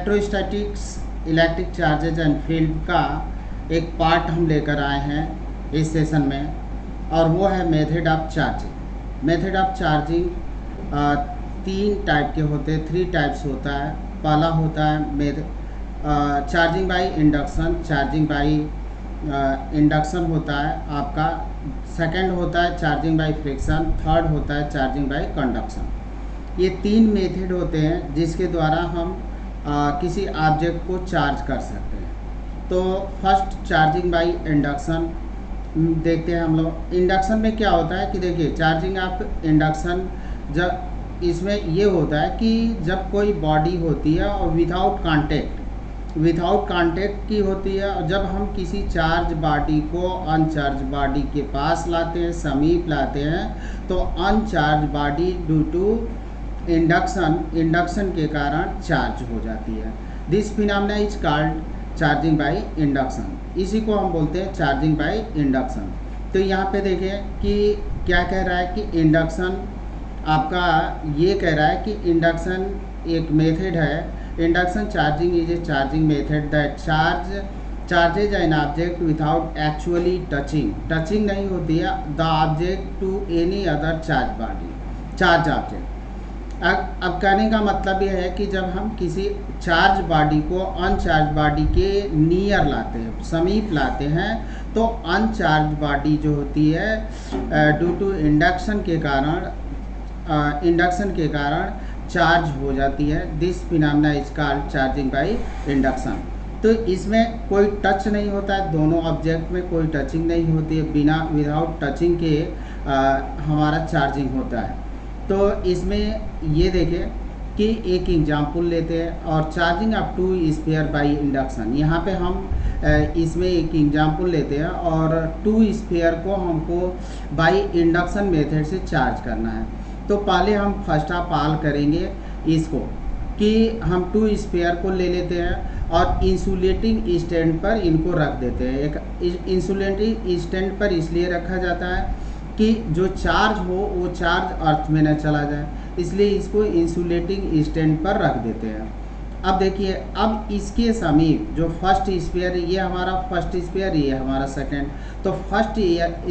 Electrostatics electric charges and field का एक part हम लेकर आए हैं इस सेशन में, और वो है method of charging. Method of charging 3 type के होते हैं, 3 टाइप्स होता है। पहला होता है charging by induction, charging by induction होता है आपका। सेकंड होता है चार्जिंग बाय फ्रिक्शन, थर्ड होता है चार्जिंग बाय कंडक्शन। ये 3 मेथड होते हैं जिसके द्वारा हम किसी ऑब्जेक्ट को चार्ज कर सकते हैं। तो फर्स्ट चार्जिंग बाय इंडक्शन देखते हैं हम लोग। इंडक्शन में क्या होता है कि देखिए, चार्जिंग ऑफ इंडक्शन जब इसमें ये होता है कि जब कोई बॉडी होती है और विदाउट कांटेक्ट की होती है, और जब हम किसी चार्ज बॉडी को अनचार्ज बॉडी के पास लाते हैं, समीप लाते हैं, तो uncharge body due to induction के कारण चार्ज हो जाती है। This phenomena is called charging by induction. इसी को हम बोलते हैं चार्जिंग बाय इंडक्शन। तो यहाँ पे देखें कि क्या कह रहा है कि इंडक्शन आपका ये कह रहा है कि इंडक्शन एक मेथड है। Induction charging is a charging method that charges an object without actually touching नहीं होती है the object to any other charge object. अब कहने का मतलब ये है कि जब हम किसी चार्ज बॉडी को अनचार्ज बॉडी के नियर लाते हैं, समीप लाते हैं, तो अनचार्ज बॉडी जो होती है ड्यू टू इंडक्शन के कारण चार्ज हो जाती है। This phenomena is called charging by induction. तो इसमें कोई टच नहीं होता है, दोनों ऑब्जेक्ट में कोई टचिंग नहीं होती है, विदाउट टचिंग के हमारा चार्जिंग होता है। तो इसमें ये देखें कि एक एग्जाम्पल लेते हैं, और charging up to sphere by induction. यहाँ पे हम इसमें एक एग्जाम्पल लेते हैं, और 2 स्फीयर को हमको बाय इंडक्शन मेथड से चार्ज करना है। तो पहले हम फर्स्ट ऑफ ऑल करेंगे इसको कि हम 2 स्फीयर को ले लेते हैं और इंसुलेटिंग स्टैंड पर इनको रख देते हैं। एक इंसुलेटिंग स्टैंड पर इसलिए रखा जाता है कि जो चार्ज हो वो चार्ज अर्थ में न चला जाए, इसलिए इसको इंसुलेटिंग स्टैंड पर रख देते हैं। अब देखिए, अब इसके समीप जो फर्स्ट स्फीयर, ये हमारा फर्स्ट स्फीयर, ये हमारा सेकंड, तो फर्स्ट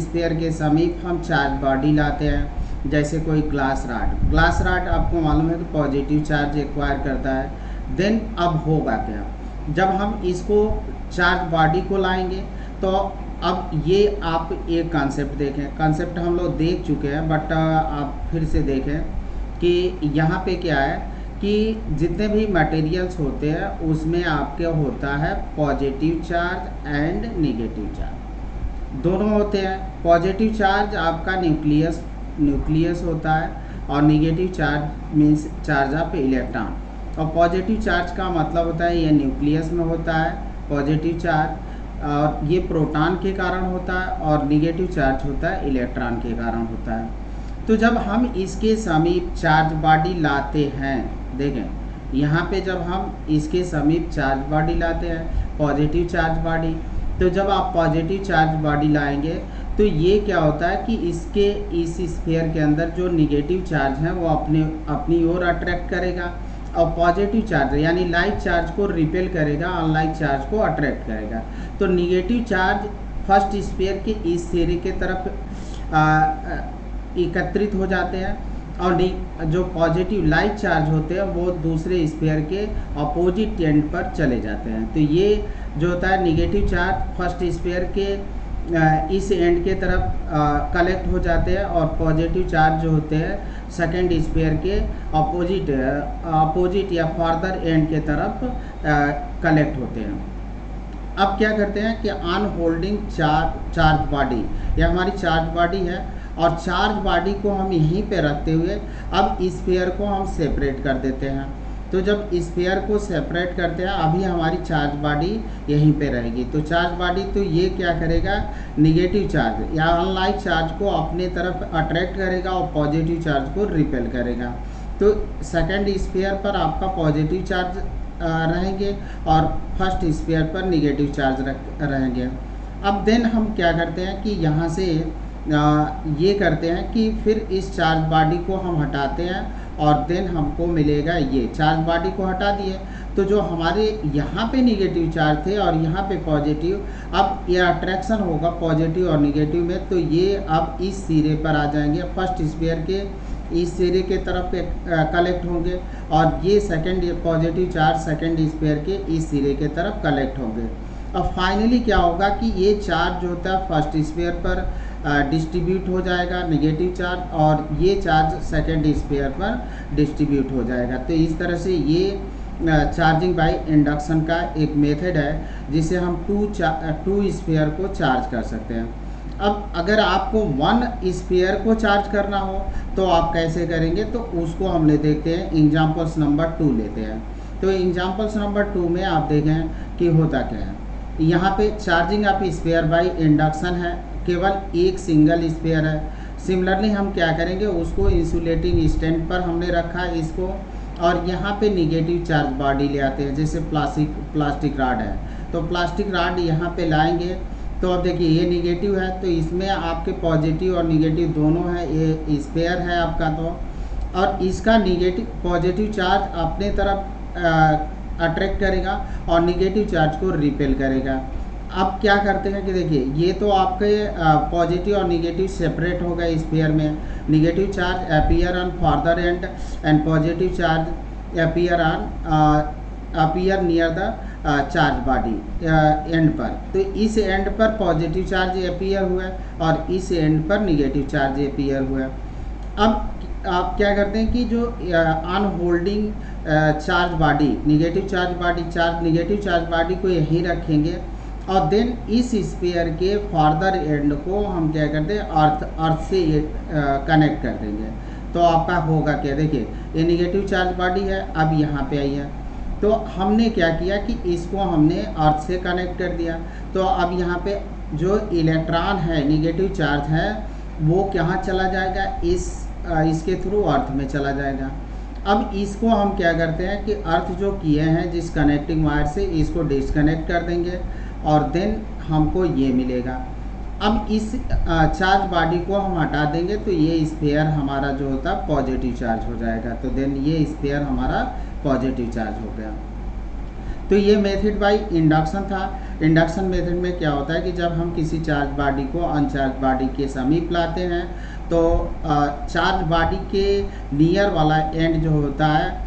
स्फीयर के समीप हम चार्ज बॉडी लाते हैं। जैसे कोई ग्लास रॉड आपको मालूम है कि पॉजिटिव चार्ज एक्वायर करता है। देन अब होगा क्या, जब हम इसको चार्ज बॉडी को लाएंगे, तो अब ये आप एक कॉन्सेप्ट देखें, कॉन्सेप्ट हम लोग देख चुके हैं, बट आप फिर से देखें कि यहाँ पे क्या है कि जितने भी मटेरियल्स होते हैं उसमें आपके होता है positive charge and negative charge, दोनों होते हैं। पॉजिटिव चार्ज आपका न्यूक्लियस होता है, और negative charge means charge of electron. और पॉजिटिव चार्ज का मतलब होता है ये न्यूक्लियस में होता है पॉजिटिव चार्ज, और ये प्रोटॉन के कारण होता है, और नेगेटिव चार्ज होता है इलेक्ट्रॉन के कारण होता है। तो जब हम इसके समीप चार्ज बॉडी लाते हैं, देखें यहाँ पे जब हम इसके समीप चार्ज बॉडी लाते हैं पॉजिटिव चार्ज बॉडी, तो जब आप पॉजिटिव चार्ज बॉडी लाएंगे तो ये क्या होता है कि इस स्फीयर के अंदर जो निगेटिव चार्ज है वो अपनी ओर अट्रैक्ट करेगा, और पॉजिटिव चार्ज यानी लाइक चार्ज को रिपेल करेगा, अनलाइक चार्ज को अट्रैक्ट करेगा। तो निगेटिव चार्ज फर्स्ट स्फीयर के इस सिरे के तरफ एकत्रित हो जाते हैं, और जो पॉजिटिव लाइक चार्ज होते हैं वो दूसरे स्फीयर के अपोजिट एंड पर चले जाते हैं। तो ये जो होता है निगेटिव चार्ज फर्स्ट स्फीयर के इस एंड के तरफ कलेक्ट हो जाते हैं, और पॉजिटिव चार्ज जो होते हैं सेकेंड स्फीयर के अपोजिट या फर्दर एंड के तरफ कलेक्ट होते हैं। अब क्या करते हैं कि ऑन होल्डिंग चार्ज बॉडी, यह हमारी चार्ज बॉडी है, और चार्ज बॉडी को हम यहीं पे रखते हुए अब स्फीयर को हम सेपरेट कर देते हैं। तो जब स्फीयर को सेपरेट करते हैं, अभी हमारी चार्ज बॉडी यहीं पे रहेगी। तो चार्ज बॉडी तो ये क्या करेगा, निगेटिव चार्ज या अनलाइक चार्ज को अपने तरफ अट्रैक्ट करेगा, और पॉजिटिव चार्ज को रिपेल करेगा। तो सेकंड स्फीयर पर आपका पॉजिटिव चार्ज रहेंगे, और फर्स्ट स्फीयर पर निगेटिव चार्ज रहेंगे। अब देन हम क्या करते हैं कि यहाँ से ये करते हैं कि फिर इस चार्ज बॉडी को हम हटाते हैं और देन हमको मिलेगा ये चार्ज बॉडी को हटा दिए तो जो हमारे यहाँ पे निगेटिव चार्ज थे और यहाँ पे पॉजिटिव, अब ये अट्रैक्शन होगा पॉजिटिव और निगेटिव में, तो ये अब इस सिरे पर आ जाएंगे, फर्स्ट स्फीयर के इस सिरे के तरफ कलेक्ट होंगे और ये second positive charge second sphere के इस सिरे के तरफ कलेक्ट होंगे। अब फाइनली क्या होगा कि ये चार्ज जो होता है फर्स्ट स्फीयर पर डिस्ट्रीब्यूट हो जाएगा निगेटिव चार्ज और ये चार्ज सेकंड स्फीयर पर डिस्ट्रीब्यूट हो जाएगा। तो इस तरह से ये चार्जिंग बाय इंडक्शन का एक मेथड है जिसे हम टू स्फीयर को चार्ज कर सकते हैं। अब अगर आपको वन स्फीयर को चार्ज करना हो तो आप कैसे करेंगे, तो उसको हम ले देखते हैं, एग्जाम्पल्स नंबर 2 लेते हैं। तो एग्जाम्पल्स नंबर 2 में आप देखें कि होता क्या है। यहाँ पे charging of sphere by induction है, केवल एक सिंगल स्फीयर है। सिमिलरली हम क्या करेंगे, उसको इंसुलेटिंग स्टैंड पर हमने रखा है इसको, और यहाँ पे निगेटिव चार्ज बॉडी ले आते हैं, जैसे प्लास्टिक राड है तो प्लास्टिक राड यहाँ पे लाएंगे। तो अब देखिए ये निगेटिव है तो इसमें आपके पॉजिटिव और निगेटिव दोनों है, ये स्फीयर है आपका, तो और इसका निगेटिव पॉजिटिव चार्ज अपने तरफ अट्रैक्ट करेगा और निगेटिव चार्ज को रिपेल करेगा। अब क्या करते हैं कि देखिए ये तो आपके पॉजिटिव और निगेटिव सेपरेट हो गए स्फीयर में, negative charge appear on further and positive charge appear near the charge body and पर। तो इस एंड पर पॉजिटिव चार्ज अपीयर हुआ और इस एंड पर निगेटिव चार्ज अपीयर हुआ। अब आप क्या करते हैं कि जो अनहोल्डिंग charge body negative charge body को यहीं रखेंगे और देन इस स्फीयर के फर्दर एंड को हम क्या करते हैं अर्थ से कनेक्ट कर देंगे। तो आपका होगा क्या, देखिए ये निगेटिव चार्ज बॉडी है, अब यहाँ पे आई है तो हमने क्या किया कि इसको हमने अर्थ से कनेक्ट कर दिया। तो अब यहाँ पे जो इलेक्ट्रॉन है निगेटिव चार्ज है वो कहाँ चला जाएगा, इसके थ्रू अर्थ में चला जाएगा। अब इसको हम क्या करते हैं कि अर्थ जो किए हैं जिस कनेक्टिंग वायर से इसको डिस्कनेक्ट कर देंगे और देन हमको ये मिलेगा। अब इस चार्ज बॉडी को हम हटा देंगे तो ये स्फीयर हमारा जो होता है पॉजिटिव चार्ज हो जाएगा, तो देन ये स्फीयर हमारा पॉजिटिव चार्ज हो गया। तो ये मेथड बाय इंडक्शन था। इंडक्शन मेथड में क्या होता है कि जब हम किसी चार्ज बॉडी को अनचार्ज बॉडी के समीप लाते हैं तो चार्ज बॉडी के नियर वाला एंड जो होता है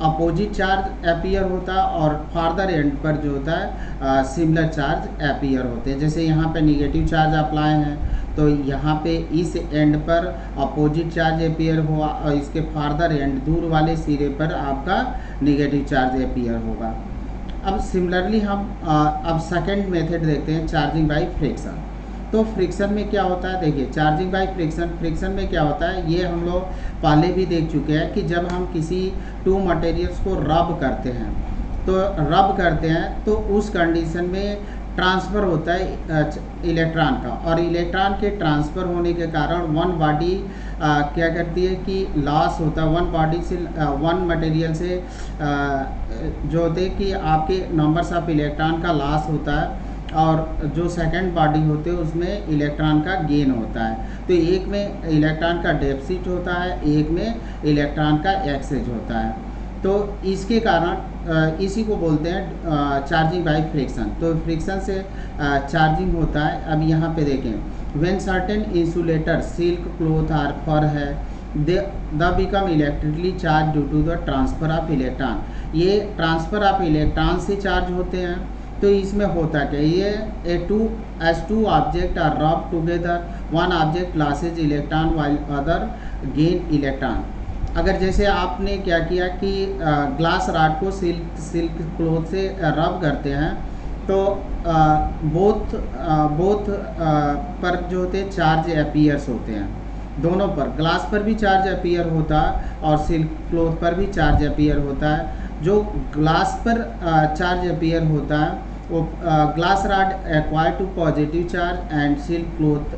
अपोजिट चार्ज अपीयर होता है और फार्दर एंड पर जो होता है सिमिलर चार्ज अपीयर होते हैं। जैसे यहाँ पे निगेटिव चार्ज अप्लाई है तो यहाँ पे इस एंड पर अपोजिट चार्ज अपीयर हुआ और इसके फार्दर एंड दूर वाले सिरे पर आपका निगेटिव चार्ज अपीयर होगा। अब सिमिलरली हम अब सेकंड मेथड देखते हैं, चार्जिंग बाय फ्रिक्शन। तो फ्रिक्शन में क्या होता है, देखिए चार्जिंग बाय फ्रिक्शन में क्या होता है, ये हम लोग पहले भी देख चुके हैं कि जब हम किसी टू मटेरियल्स को रब करते हैं तो उस कंडीशन में ट्रांसफ़र होता है इलेक्ट्रॉन का, और इलेक्ट्रॉन के ट्रांसफ़र होने के कारण वन बॉडी क्या करती है कि लॉस होता है, वन बॉडी से वन मटेरियल से जो होते हैं कि आपके नंबर्स ऑफ इलेक्ट्रॉन का लॉस होता है और जो सेकंड बॉडी होते हैं उसमें इलेक्ट्रॉन का गेन होता है। तो एक में इलेक्ट्रॉन का डेफिसिट होता है, एक में इलेक्ट्रॉन का एक्सेज होता है। तो इसके कारण इसी को बोलते हैं चार्जिंग बाय फ्रिक्शन। तो फ्रिक्शन से चार्जिंग होता है। अब यहाँ पे देखें, when certain insulator silk cloth or fur है they become electrically charge due to the transfer of electron. ये ट्रांसफ़र ऑफ इलेक्ट्रॉन से चार्ज होते हैं। तो इसमें होता क्या, ये two object are rub together, one object loses electron while other gain electron. अगर जैसे आपने क्या किया कि ग्लास रॉड को सिल्क क्लॉथ से रब करते हैं तो बोथ पर जो होते हैं चार्ज अपीयर्स होते हैं, दोनों पर, ग्लास पर भी चार्ज अपीयर होता है और सिल्क क्लॉथ पर भी चार्ज अपीयर होता है। जो ग्लास पर चार्ज अपीयर होता है वो glass rod acquire to positive charge and silk cloth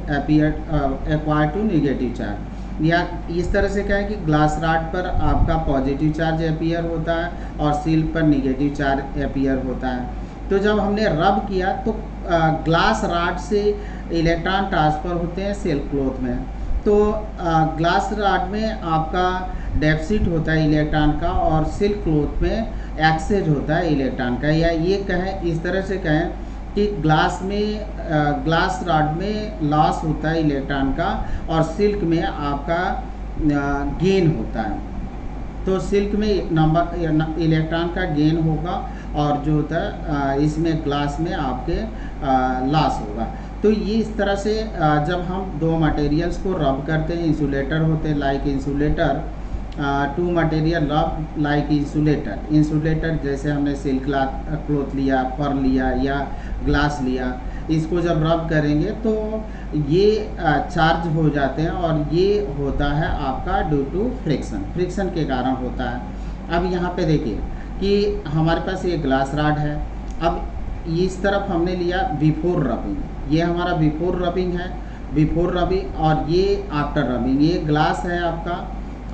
acquire to negative charge. या इस तरह से क्या है कि ग्लास रॉड पर आपका पॉजिटिव चार्ज अपीयर होता है और सिल्क पर निगेटिव चार्ज अपीयर होता है। तो जब हमने रब किया तो ग्लास रॉड से इलेक्ट्रॉन ट्रांसफ़र होते हैं सिल्क क्लॉथ में। तो ग्लास रॉड में आपका डेफिसिट होता है इलेक्ट्रॉन का और सिल्क क्लॉथ में एक्सेज होता है इलेक्ट्रॉन का। या ये कहें, इस तरह से कहें कि ग्लास रॉड में लॉस होता है इलेक्ट्रॉन का और सिल्क में आपका गेन होता है। तो सिल्क में इलेक्ट्रॉन का गेन होगा और जो होता है इसमें ग्लास में आपके लॉस होगा। तो ये इस तरह से जब हम दो मटेरियल्स को रब करते हैं, इंसुलेटर होते हैं लाइक इंसुलेटर, टू मटेरियल रब लाइक इंसुलेटर जैसे हमने सिल्क क्लॉथ लिया, पर्ल लिया या ग्लास लिया, इसको जब रब करेंगे तो ये चार्ज हो जाते हैं और ये होता है आपका ड्यू टू फ्रिक्शन के कारण होता है। अब यहाँ पे देखिए कि हमारे पास ये ग्लास रॉड है। अब इस तरफ हमने लिया बिफोर रबिंग, ये हमारा बिफोर रबिंग है, बिफोर रबिंग, और ये आफ्टर रबिंग। ये ग्लास है आपका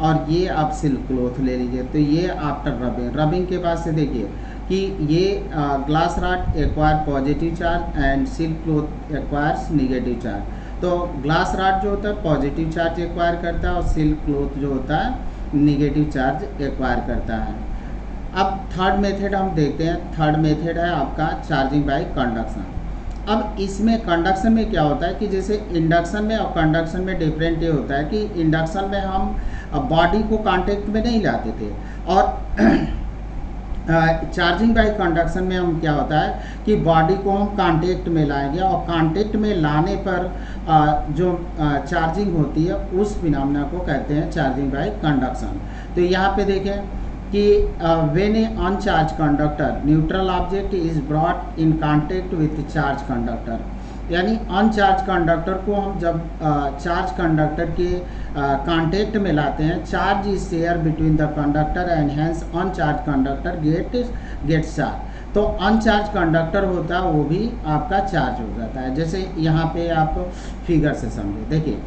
और ये आप सिल्क क्लॉथ ले लीजिए, तो ये आफ्टर रबिंग के बाद से देखिए कि ये glass rod acquire positive charge and silk cloth acquires negative charge. तो ग्लास रॉड जो होता है पॉजिटिव चार्ज एक्वायर करता है और सिल्क क्लॉथ जो होता है निगेटिव चार्ज एक्वायर करता है। अब थर्ड मेथड हम देखते हैं। थर्ड मेथड है आपका चार्जिंग बाय कंडक्शन। अब इसमें कंडक्शन में क्या होता है कि जैसे इंडक्शन में और कंडक्शन में डिफरेंट ये होता है कि इंडक्शन में हम बॉडी को कांटेक्ट में नहीं लाते थे और चार्जिंग बाय कंडक्शन में हम क्या होता है कि बॉडी को हम कांटेक्ट में लाएंगे और कांटेक्ट में लाने पर जो चार्जिंग होती है उस फिनोमेना को कहते हैं चार्जिंग बाय कंडक्शन। तो यहाँ पे देखें कि when A अनचार्ज conductor neutral object is brought in contact with charge conductor, यानी अनचार्ज कंडक्टर को हम जब चार्ज कंडक्टर के कांटेक्ट में लाते हैं, charge is share between the conductor and hence uncharge conductor gets charge. तो अनचार्ज कंडक्टर होता है वो भी आपका चार्ज हो जाता है। जैसे यहाँ पे आप फिगर से समझे, देखिए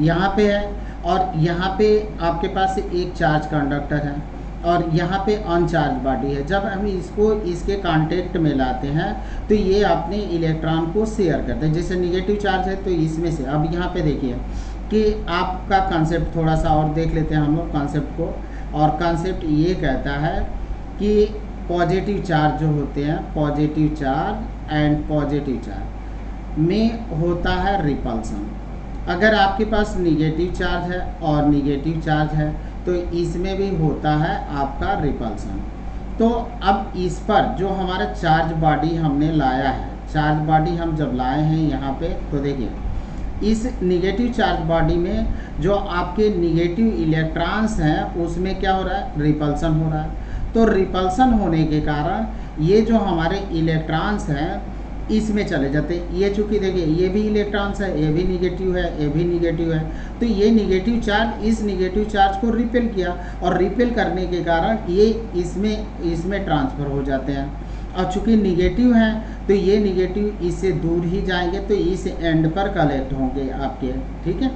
यहाँ पे है और यहाँ पे आपके पास एक चार्ज कंडक्टर है और यहाँ पे अनचार्ज बॉडी है। जब हम इसको इसके कांटेक्ट में लाते हैं तो ये अपने इलेक्ट्रॉन को शेयर करते हैं। जैसे निगेटिव चार्ज है तो इसमें से, अब यहाँ पे देखिए कि आपका कॉन्सेप्ट थोड़ा सा और देख लेते हैं हम लोग कॉन्सेप्ट को। और कॉन्सेप्ट ये कहता है कि पॉजिटिव चार्ज जो होते हैं, positive charge and positive charge में होता है रिपल्सन। अगर आपके पास निगेटिव चार्ज है और निगेटिव चार्ज है तो इसमें भी होता है आपका रिपल्सन। तो अब इस पर जो हमारा चार्ज बॉडी हमने लाया है, चार्ज बॉडी हम जब लाए हैं यहाँ पे, तो देखिए इस निगेटिव चार्ज बॉडी में जो आपके निगेटिव इलेक्ट्रॉन्स हैं उसमें क्या हो रहा है, रिपल्सन हो रहा है। तो रिपल्सन होने के कारण ये जो हमारे इलेक्ट्रॉन्स हैं इसमें चले जाते हैं। ये चूँकि देखिए ये भी इलेक्ट्रॉन्स है, ये भी निगेटिव है, ये भी निगेटिव है, तो ये निगेटिव चार्ज इस निगेटिव चार्ज को रिपेल किया और रिपेल करने के कारण ये इसमें ट्रांसफ़र हो जाते हैं। और चूँकि निगेटिव हैं तो ये निगेटिव इससे दूर ही जाएंगे तो इस एंड पर कलेक्ट होंगे आपके, ठीक है।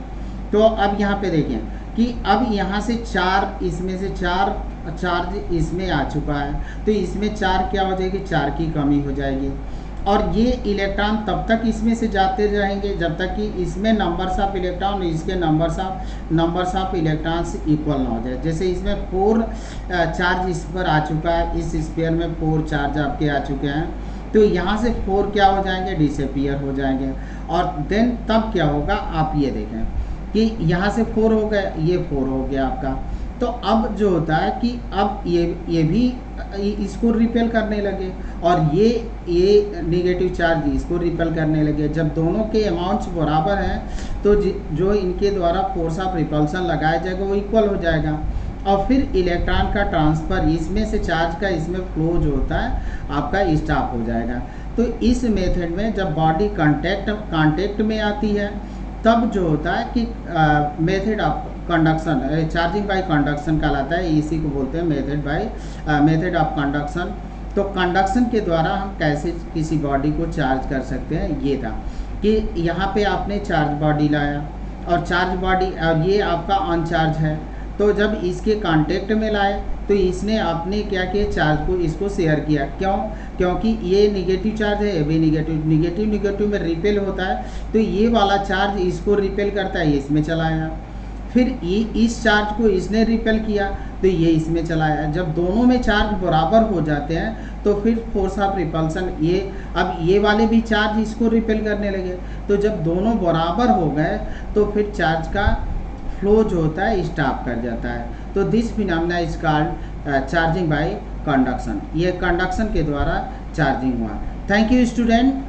तो अब यहाँ पे देखें कि अब यहाँ से चार, इसमें से चार चार्ज इसमें आ चुका है तो इसमें चार क्या हो जाएगी, चार की कमी हो जाएगी। और ये इलेक्ट्रॉन तब तक इसमें से जाते रहेंगे जब तक कि इसमें नंबर्स ऑफ इलेक्ट्रॉन इसके नंबर्स ऑफ इलेक्ट्रॉन्स इक्वल ना हो जाए। जैसे इसमें 4 चार्ज इस पर आ चुका है, इस स्फीयर में 4 चार्ज आपके आ चुके हैं, तो यहाँ से 4 क्या हो जाएंगे, डिसअपीयर हो जाएंगे। और देन तब क्या होगा, आप ये देखें कि यहाँ से 4 हो गए, ये 4 हो गया आपका। तो अब जो होता है कि अब ये भी इसको रिपेल करने लगे और ये नेगेटिव चार्ज इसको रिपेल करने लगे। जब दोनों के अमाउंट्स बराबर हैं तो जो इनके द्वारा फोर्स ऑफ रिपल्सन लगाया जाएगा वो इक्वल हो जाएगा और फिर इलेक्ट्रॉन का ट्रांसफ़र इसमें से चार्ज का इसमें फ्लो जो होता है आपका स्टॉप हो जाएगा। तो इस मेथड में जब बॉडी कांटेक्ट में आती है तब जो होता है कि method of conduction, charging by conduction कहलाता है, इसी को बोलते हैं मेथड ऑफ कंडक्शन। तो कंडक्शन के द्वारा हम कैसे किसी बॉडी को चार्ज कर सकते हैं, ये था कि यहाँ पे आपने चार्ज बॉडी लाया और चार्ज बॉडी और ये आपका अनचार्ज है, तो जब इसके कांटेक्ट में लाए तो इसने आपने क्या किया, चार्ज को इसको शेयर किया। क्यों? क्योंकि ये निगेटिव चार्ज है, ये भी निगेटिव, निगेटिव निगेटिव में रिपेल होता है, तो ये वाला चार्ज इसको रिपेल करता है, ये इसमें चला आया। फिर ये इस चार्ज को इसने रिपेल किया तो ये इसमें चला आया। जब दोनों में चार्ज बराबर हो जाते हैं तो फिर फोर्स ऑफ रिपल्सन, ये अब ये वाले भी चार्ज इसको रिपेल करने लगे, तो जब दोनों बराबर हो गए तो फिर चार्ज का फ्लो जो होता है स्टॉप कर जाता है। तो this phenomena is called charging bye conduction. ये कंडक्शन के द्वारा चार्जिंग हुआ। Thank you student.